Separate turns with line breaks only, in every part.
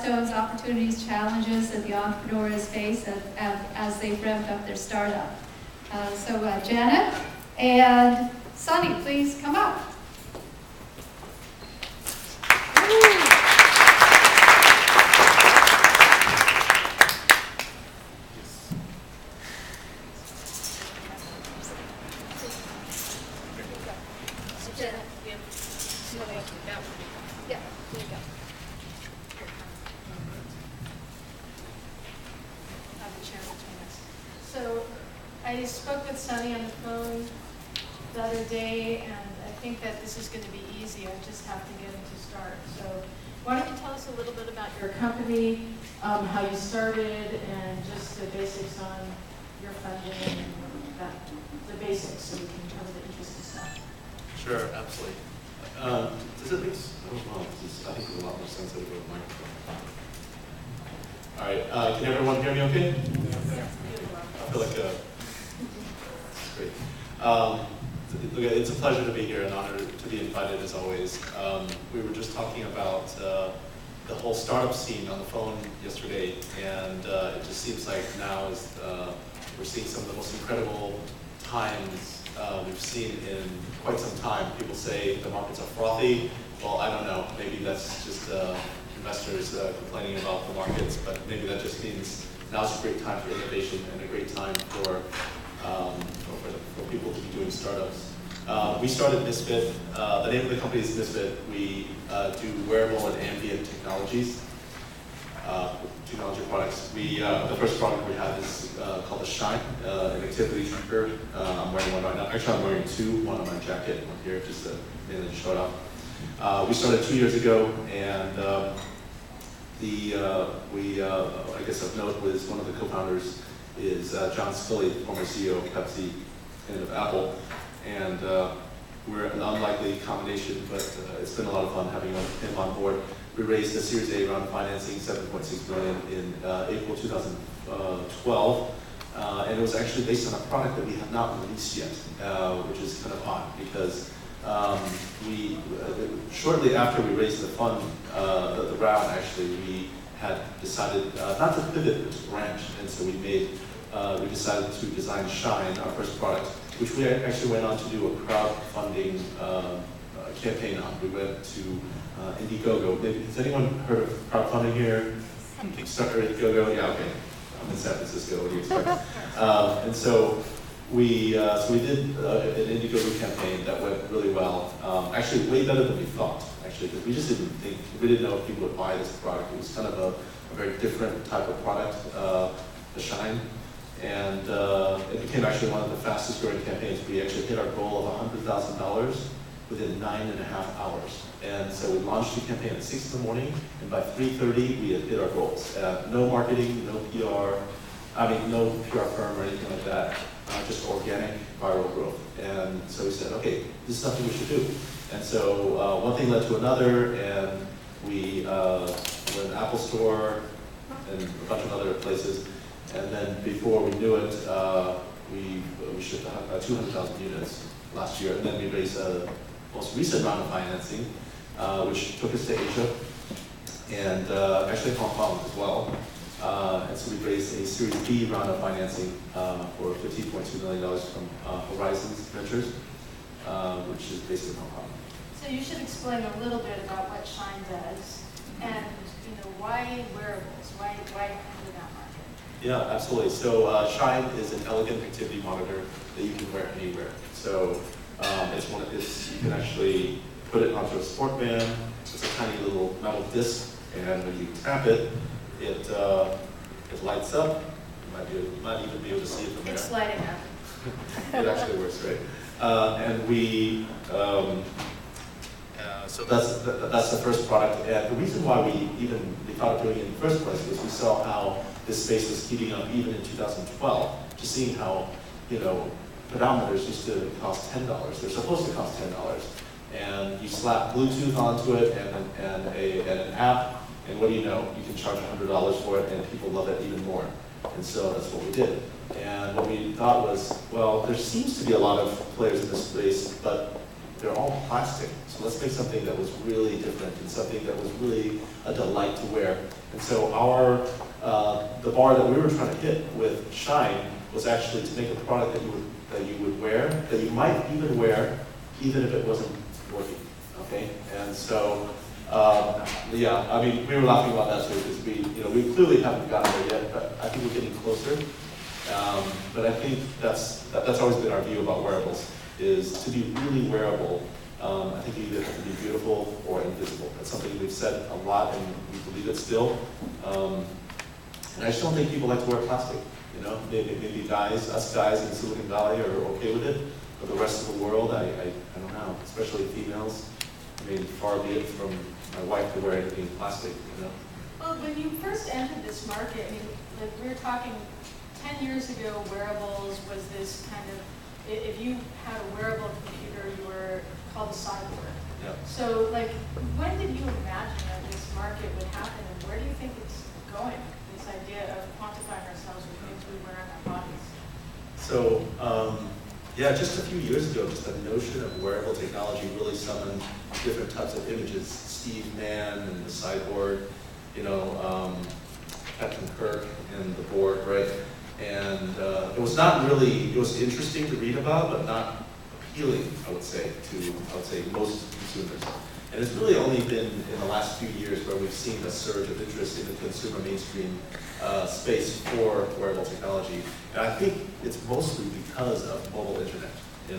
milestones, opportunities, challenges that the entrepreneurs face as they've revved up their startup. So Janet and Sonny, please come up.
So I spoke with Sonny on the phone the other day, and I think that this is going to be easy. I just have to get him to start. So why don't you tell us a little bit about your company, how you started, and just the basics on your funding and the basics, so we can cover the interesting stuff.
Sure, absolutely. Does it make sense? I don't know. I think it's a lot more sensitive with the microphone. All right. Can everyone hear me okay? I feel like it's great. Look, it's a pleasure to be here, an honor to be invited as always. We were just talking about the whole startup scene on the phone yesterday, and it just seems like now is we're seeing some of the most incredible times we've seen in quite some time. People say the markets are frothy. Well, I don't know. Maybe that's just investors complaining about the markets, but maybe that just means now's a great time for innovation and a great time for people to be doing startups. We started Misfit. The name of the company is Misfit. We do wearable and ambient technology products. The first product we have is called the Shine, an activity tracker. I'm wearing one right now. Actually, I'm wearing two, one on my jacket, one here, just to mainly show it off. We started 2 years ago, and I guess of note was one of the co-founders is John Scully, former CEO of Pepsi and of Apple. And we're an unlikely combination, but it's been a lot of fun having him on board. We raised a Series A round of financing, $7.6 million in April 2012. And it was actually based on a product that we have not released yet, which is kind of odd because shortly after we raised the fund, the round actually, we had decided not to pivot but to branch, and so we decided to design Shine, our first product, which we actually went on to do a crowdfunding campaign on. We went to Indiegogo. Has anyone heard of crowdfunding here? Kickstarter, Indiegogo? Yeah, okay. I'm in San Francisco. What do you expect? And so we did an Indiegogo campaign that went really well. Actually, way better than we thought. Actually, because we didn't know if people would buy this product. It was kind of a very different type of product, the Shine. And it became actually one of the fastest growing campaigns. We actually hit our goal of $100,000 within 9.5 hours. And so we launched the campaign at 6 in the morning, and by 3:30 we had hit our goals. No marketing, no PR firm or anything like that, just organic viral growth. And so we said, okay, this is something we should do. And so one thing led to another, and we were in the Apple Store and a bunch of other places. And then before we knew it, we shipped 200,000 units last year. And then we raised a most recent round of financing, which took us to Asia, and actually Hong Kong as well. And so we raised a Series B round of financing for $15.2 million from Horizons Ventures, which is based in Hong Kong.
So you should explain a little bit about what Shine does, and why wearables, why enter that market?
Yeah, absolutely. So Shine is an elegant activity monitor that you can wear anywhere. So you can actually put it onto a sport band. It's a tiny little metal disc, and when you tap it, it lights up. You might even be able to see it from there.
It's lighting up.
It actually works great. So that's the first product. And the reason why we thought of doing it in the first place was we saw how this space was heating up even in 2012. Just seeing how pedometers used to cost $10. They're supposed to cost $10, and you slap Bluetooth onto it and an app, and what do you know? You can charge $100 for it, and people love it even more. And so that's what we did. And what we thought was, well, there seems to be a lot of players in this space, but they're all plastic. So let's make something that was really different and something that was really a delight to wear. And so the bar that we were trying to hit with Shine was actually to make a product that you would wear, that you might even wear, even if it wasn't working. Okay, and so yeah, I mean, we were laughing about that too because we clearly haven't gotten there yet, but I think we're getting closer. But I think that's always been our view about wearables, is to be really wearable. I think you either have to be beautiful or invisible. That's something we've said a lot, and we believe it still. And I just don't think people like to wear plastic. Maybe us guys in Silicon Valley are okay with it, but the rest of the world, I don't know. Especially females. I mean, far be it from my wife to wear anything plastic.
Well, when you first entered this market, I mean, like we were talking 10 years ago, wearables was this kind of, if you had a wearable computer, you were called a cyborg.
Yeah.
So, like, when did you imagine that this market would happen, and where do you think it's going, this idea of quantifying ourselves with things we wear on our bodies?
So, yeah, just a few years ago, just the notion of wearable technology really summoned different types of images. Steve Mann and the cyborg, Captain Kirk and the board, right? And it was not really, it was interesting to read about, but not appealing, I would say most consumers. And it's really only been in the last few years where we've seen a surge of interest in the consumer mainstream space for wearable technology. And I think it's mostly because of mobile internet. I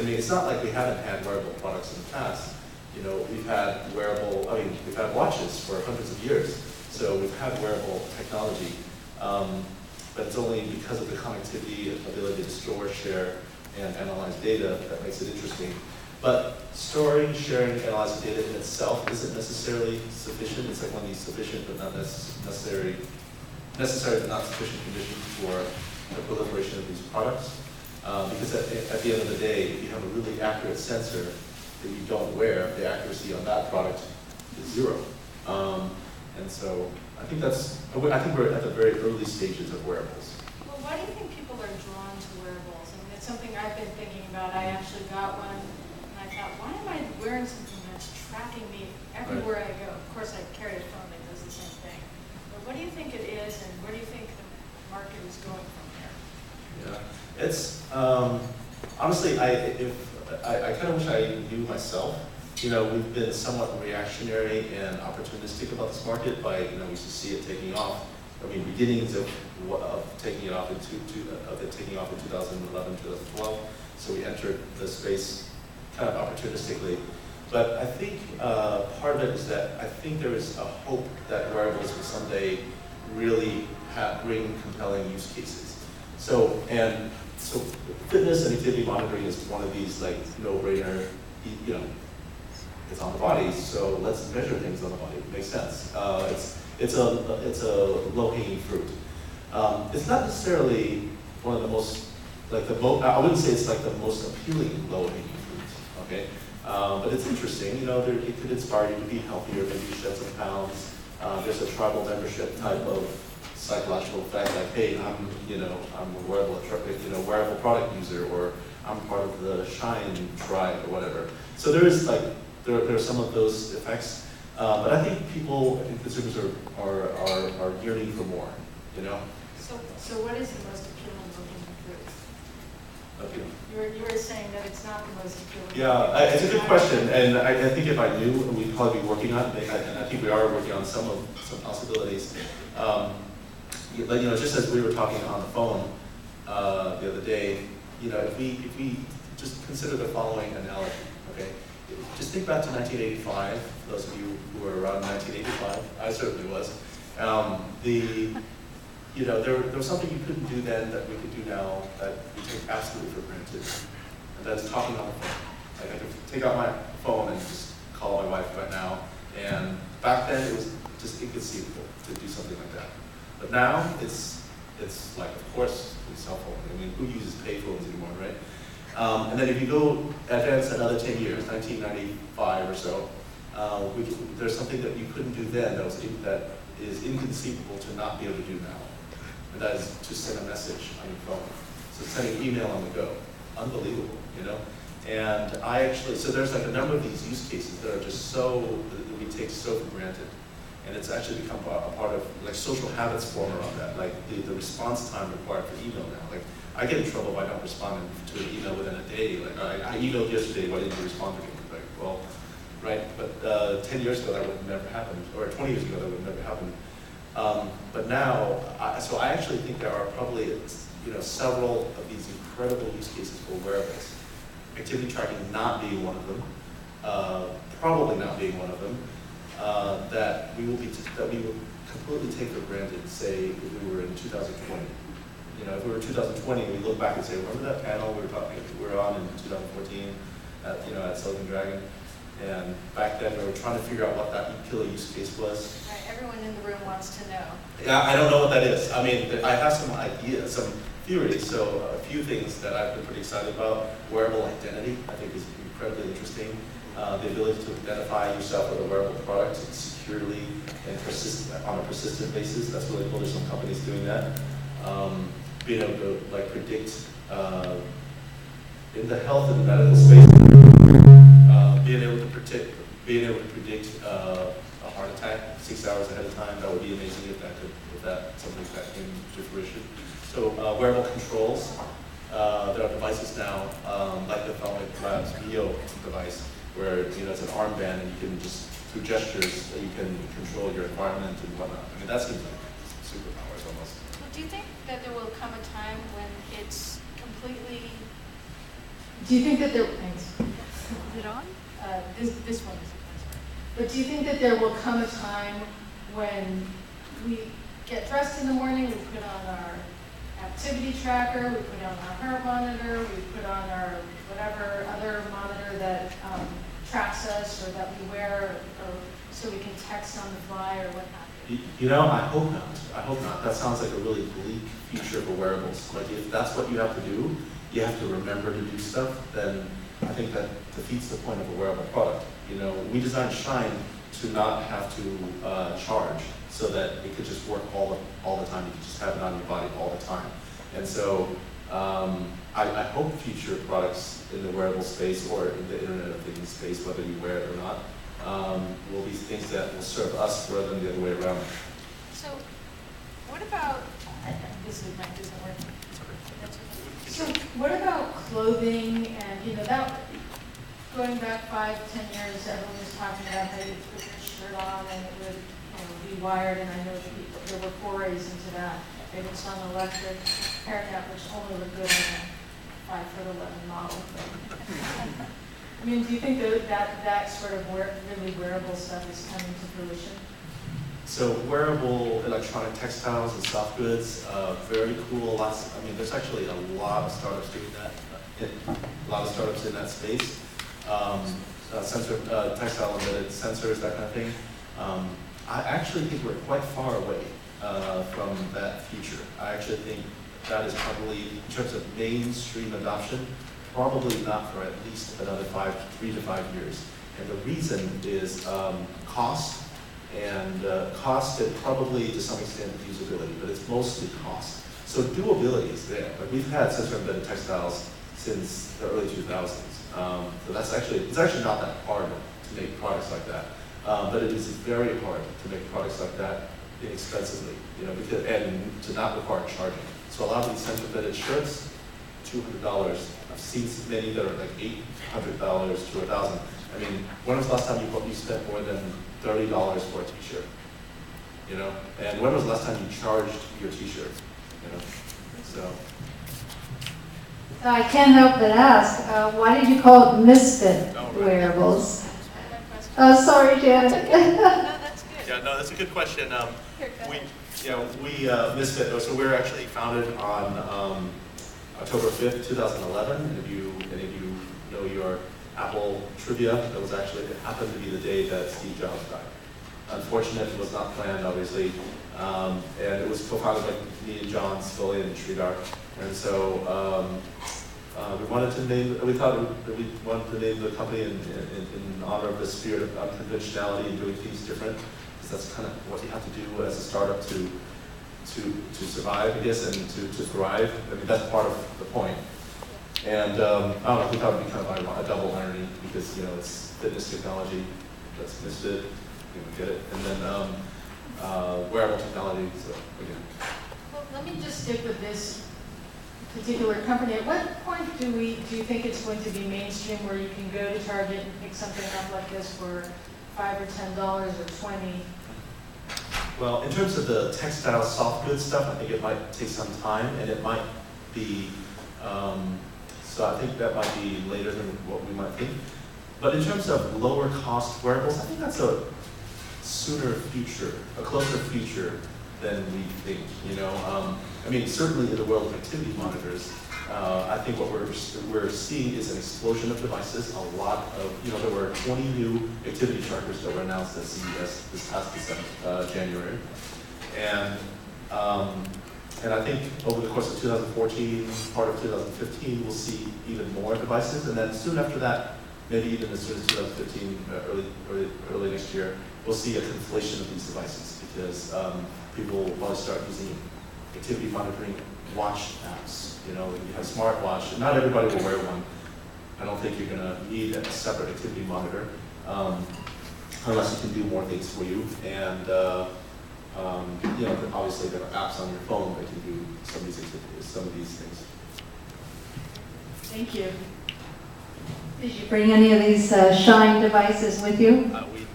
mean, it's not like we haven't had wearable products in the past. We've had we've had watches for hundreds of years. So we've had wearable technology. But it's only because of the connectivity, ability to store, share, and analyze data that makes it interesting. But storing, sharing, analyzing data in itself isn't necessarily sufficient. It's like one of these sufficient but not necessary but not sufficient conditions for the proliferation of these products. Because at the end of the day, if you have a really accurate sensor that you don't wear, the accuracy on that product is zero. And so I think we're at the very early stages of wearables.
Well, why do you think people are drawn to wearables? I mean, it's something I've been thinking about. I actually got one, and I thought, why am I wearing something that's tracking me everywhere I go? Of course, I carry a phone that does the same thing. But what do you think it is, and where do you think the market is going from here?
Yeah, it's honestly, I kind of wish I knew myself. We've been somewhat reactionary and opportunistic about this market by, we used to see it taking off. I mean, beginnings of taking it off in 2011, 2012. So we entered the space kind of opportunistically. But I think part of it is that I think there is a hope that wearables will someday really bring compelling use cases. So fitness and activity monitoring is one of these like no-brainer, it's on the body, so let's measure things on the body. It makes sense. It's a low-hanging fruit. It's not necessarily one of the most, I wouldn't say it's like the most appealing low-hanging fruit, okay? But it's interesting, it could inspire you to be healthier, maybe shed some pounds. There's a tribal membership type of psychological effect, like, hey, I'm a wearable product user, or I'm part of the Shine tribe, or whatever. So there is there are some of those effects, but I think people and consumers are yearning for more,
So what is the most appealing looking fruit? You were saying that it's not the most appealing.
Yeah, it's a good question, and I think if I knew, we'd probably be working on it, and I think we are working on some possibilities. Just as we were talking on the phone the other day, if we just consider the following analogy, okay? Just think back to 1985, those of you who were around 1985, I certainly was. There was something you couldn't do then that we could do now that we take absolutely for granted, and that's talking on the phone. Like I could take out my phone and just call my wife right now, and back then it was just inconceivable to do something like that. But now it's like, of course, with cell phone. I mean, who uses payphones anymore, right? And then if you go advance another 10 years, 1995 or so, there's something that you couldn't do then that is inconceivable to not be able to do now. And that is to send a message on your phone. So sending email on the go. Unbelievable, And I actually, so there's like a number of these use cases that are just so, that we take so for granted. And it's actually become a part of, like, social habits form around that, like the response time required for email now. Like, I get in trouble by not responding to an email within a day. Like, I emailed yesterday, why didn't you respond to me? Like, well, right, but 10 years ago that would have never happened, or 20 years ago that would have never happened. But now, so I actually think there are probably, several of these incredible use cases for wearables. Activity tracking not being one of them, probably not being one of them, that we would completely take for granted, say, if we were in 2020. If we were in 2020, we look back and say, remember that panel we were on in 2014 at Silicon Dragon? And back then, we were trying to figure out what that killer use case was.
Right, everyone in the room wants to know.
Yeah, I don't know what that is. I mean, I have some ideas, some theories. So a few things that I've been pretty excited about. Wearable identity, I think, is incredibly interesting. The ability to identify yourself with a wearable product securely and on a persistent basis. That's really cool. There's some companies doing that. Being able to predict in the health and the medical space. Being able to predict a heart attack 6 hours ahead of time. That would be amazing if that something like that came to fruition. So wearable controls. There are devices now, like the Ophthalmic Labs Neo device, where it's an armband and you can just through gestures you can control your environment and whatnot. I mean, that seems like superpowers almost.
Well, do you think that there will come a time when it's completely?
Do you think that there? Thanks.
Is it on? This one is.
But do you think that there will come a time when we get dressed in the morning, we put on our activity tracker, we put on our heart monitor, we put on our whatever other monitor that tracks us or that we wear, or so we can text on the fly or what have you?
I hope not. I hope not. That sounds like a really bleak future for wearables. Like if that's what you have to do, you have to remember to do stuff, then I think that defeats the point of a wearable product. We designed Shine to not have to charge, so that it could just work all the time. You could just have it on your body all the time. And so I hope future products in the wearable space or in the Internet of Things space, whether you wear it or not, will be things that will serve us rather than the other way around.
So what about, this isn't working.
So what about clothing and, that, going back 5-10 years, everyone was talking about how you put your shirt on and it would be wired, and I know that there were forays into that. Maybe it's on an electric hairnet, which only looked good on a 5'11" model. I mean, do you think that sort of really wearable stuff is coming to fruition?
So wearable electronic textiles and soft goods, very cool. There's actually a lot of startups doing that. A lot of startups in that space. Textile embedded sensors, that kind of thing. I actually think we're quite far away from that future. I actually think that is probably, in terms of mainstream adoption, probably not for at least another 3 to 5 years. And the reason is cost, and probably to some extent usability, but it's mostly cost. So doability is there. Like we've had sensor embedded textiles since the early 2000s. So it's actually not that hard to make products like that. But it is very hard to make products like that inexpensively, and to not require charging. So a lot of these sensor embedded shirts, $200. I've seen many that are like $800 to $1,000. I mean, when was the last time you spent more than $30 for a t-shirt? And when was the last time you charged your t-shirt? So.
I can't help but ask, why did you call it Misfit Wearables? Sorry, Janet.
No, that's good.
Yeah, no, that's a good question.
Here, go ahead.
We Misfit. So we were actually founded on October 5th, 2011. And if any of you know your Apple trivia, it happened to be the day that Steve Jobs died. Unfortunate, it was not planned, obviously. And it was co-founded by me and John Scully and Sridhar. And so we wanted to name the company in honor of the spirit of unconventionality and doing things different, because that's kind of what you have to do as a startup to survive, I guess, and to thrive. I mean, that's part of the point. And I don't know, we thought it'd be kind of a double irony because, you know, it's fitness technology, that's Misfit, get it, and then wearable technology, so again.
Well, let me just stick with this particular company. At what point do you think it's going to be mainstream where you can go to Target and pick something up like this for $5 or $10 or $20?
Well, in terms of the textile soft goods stuff, I think it might take some time, and it might be, so I think that might be later than what we might think. But in terms of lower cost wearables, I think that's a sooner future, a closer future than we think, you know. I mean, certainly in the world of activity monitors, I think what we're seeing is an explosion of devices. A lot of, you know, there were 20 new activity trackers that were announced at CES this past January. And I think over the course of 2014, part of 2015, we'll see even more devices. And then soon after that, maybe even as soon as 2015, early next year, we'll see a conflation of these devices because people will probably start using activity monitoring watch apps. You know, you have smartwatch. Not everybody will wear one. I don't think you're going to need a separate activity monitor unless it can do more things for you. And you know, obviously there are apps on your phone that can do some of these things.
Thank you.
Did you bring any of these Shine devices with you?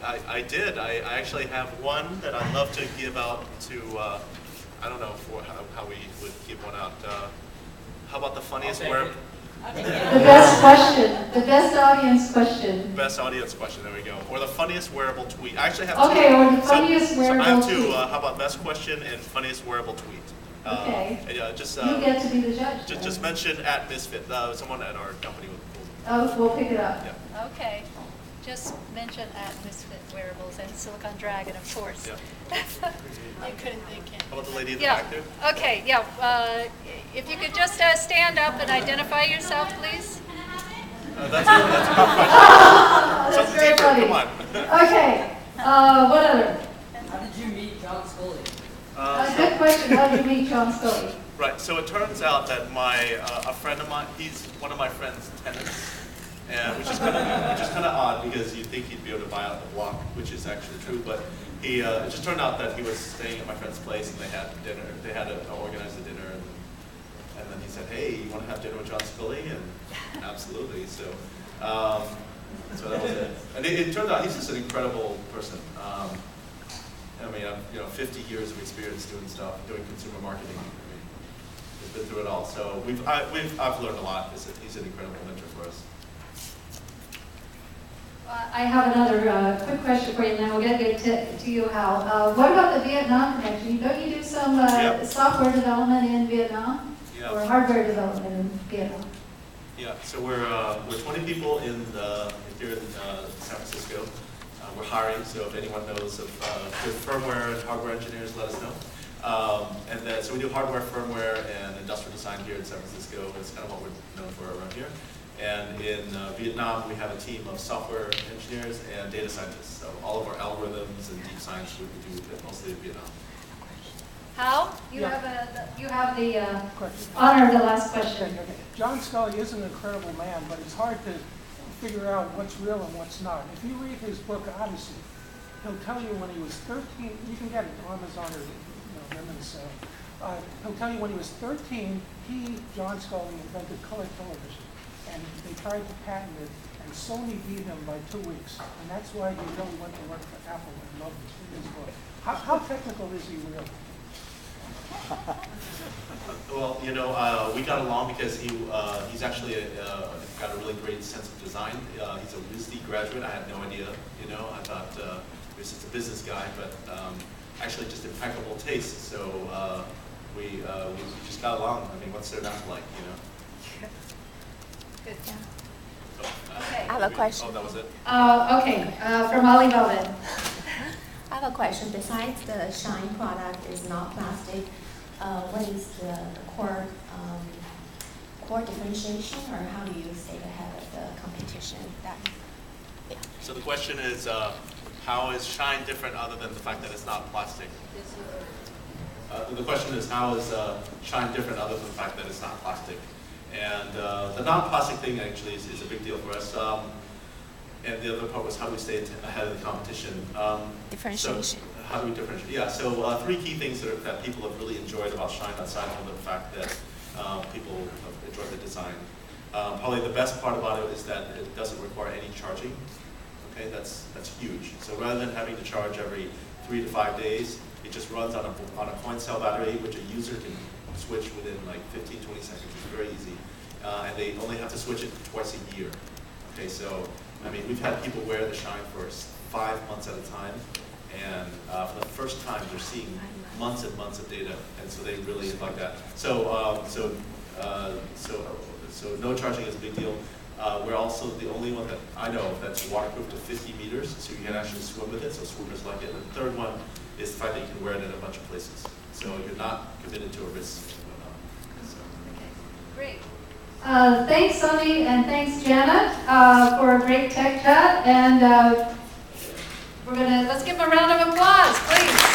I did. I actually have one that I'd love to give out to, I don't know how we would give one out. How about the funniest wearable?
The best question, the best audience question.
Best audience question, there we go. Or the funniest wearable tweet. I actually have
okay,
two.
or the funniest wearable
so I have two.
tweet.
How about best question and funniest wearable tweet?
Okay.
Yeah, just,
you get to be the judge.
Just mention at Misfit. Someone at our company will.
Oh, we'll pick it up.
Yeah.
Okay. Just mention at Misfit Wearables and Silicon Dragon, of course.
Yeah.
They can't.
How about the lady in the
Yeah.
back there?
Okay, yeah. If you could just stand up and identify yourself, please.
That's a good question.
That's
Something
very
deeper,
funny.
come on.
Okay, what other?
How did you meet John Scully?
Good question, how did you meet John Scully?
Right, so it turns out that a friend of mine, he's one of my friend's tenants, and which is kind of odd because you'd think he'd be able to buy out the block, which is actually true. But it just turned out that he was staying at my friend's place, and they had dinner. They had organized a dinner, and then he said, "Hey, you want to have dinner with John Scully?" And absolutely. So so that was it. And it turned out he's just an incredible person. I mean, 50 years of experience doing consumer marketing. He's been through it all. So I've learned a lot. He's an incredible mentor for us.
I have another quick question for you, and then we'll get to you, Hal. What about the Vietnam connection? Don't you do some software development in Vietnam?
Yeah.
Or hardware development in Vietnam?
Yeah, so we're 20 people here in San Francisco. We're hiring, so if anyone knows of good firmware and hardware engineers, let us know. So we do hardware, firmware, and industrial design here in San Francisco. It's kind of what we're known for around here. And in Vietnam, we have a team of software engineers and data scientists. So all of our algorithms and deep science we do mostly in Vietnam.
Hal,
you have the honor of the last question.
Okay. John Scully is an incredible man, but it's hard to figure out what's real and what's not. If you read his book Odyssey, he'll tell you when he was 13. You can get it on Amazon or limited sale. He'll tell you when he was 13, John Scully, invented color television, and they tried to patent it, and Sony beat him by 2 weeks, and that's why he really went to work for Apple and loved his book. How technical is he really?
Well, we got along because he's actually got a really great sense of design. He's a WSD graduate. I had no idea. I thought he was just a business guy, but actually just impeccable taste. So we just got along. I mean, what's there not to like?
Good.
So,
Okay.
I have a question.
Oh, that was it.
Okay, from Ali Velvet.
I have a question. Besides the Shine product is not plastic, what is the core differentiation, or how do you stay ahead of the competition?
So the question is, how is Shine different other than the fact that it's not plastic? The question is, how is Shine different other than the fact that it's not plastic? And the non-plastic thing actually is a big deal for us. And the other part was how do we stay ahead of the competition?
Differentiation.
So how do we differentiate? Yeah, so three key things that people have really enjoyed about Shine, aside from the fact that people have enjoyed the design. Probably the best part about it is that it doesn't require any charging. Okay, that's huge. So rather than having to charge every 3 to 5 days, it just runs on a coin cell battery, which a user can switch within like 15, 20 seconds. It's very easy. And they only have to switch it twice a year. Okay, so, I mean, we've had people wear the Shine for 5 months at a time, and for the first time, they're seeing months and months of data, and so they really like that. So, so no charging is a big deal. We're also the only one that I know of that's waterproof to 50 meters, so you can actually swim with it, so swimmers like it. And the third one is the fact that you can wear it in a bunch of places. So you're not committed to a risk. So.
Great.
Thanks, Sonny, and thanks, Janet, for a great tech chat. And let's give them a round of applause, please.